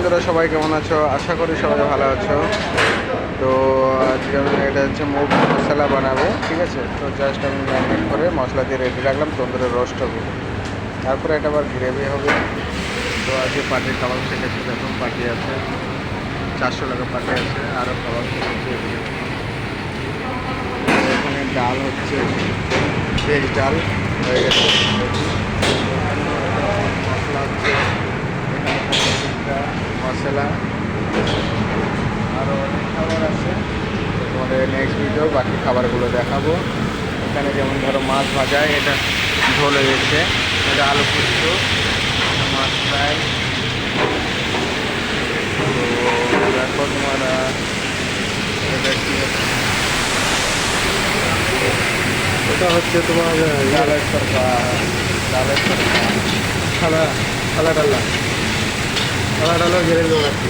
বন্ধুরা, সবাই কেমন আছো? আশা করি সবাই ভালো আছো। তো আজকে আমি এটা হচ্ছে মুগ মশলা বানাবো, ঠিক আছে? তো জাস্ট আমি ম্যারিনেট করে মশলা দিয়ে রেডি রাখলাম, তন্দুরের রোস্ট হবে, তারপরে এটা আবার গ্রেভি হবে। তো আজকে পার্টির কাবাব শিখেছি, দেখুন পার্টি আছে, 400 টাকা পার্টি আছে, আরও কাবাব শিখেছি। এখানে ডাল হচ্ছে ভেজ ডাল হয়ে গেছে, মশলা হচ্ছে মশলা, আরও অনেক খাবার আছে। তোমাদের নেক্সট ভিডিও বাকি খাবারগুলো দেখাবো। এখানে যেমন ধরো মাছ ভাজা, এটা ঝোল হয়ে গেছে, এটা আলু পোস্ত, মাছ ফ্রাই। তো দেখো তোমার এটা কি হচ্ছে, এটা হচ্ছে তোমার ডালের তরকা, ডালের তরকা। সাদা সাদা ডাল্লা সাদা ডালা গ্রেভি আছে।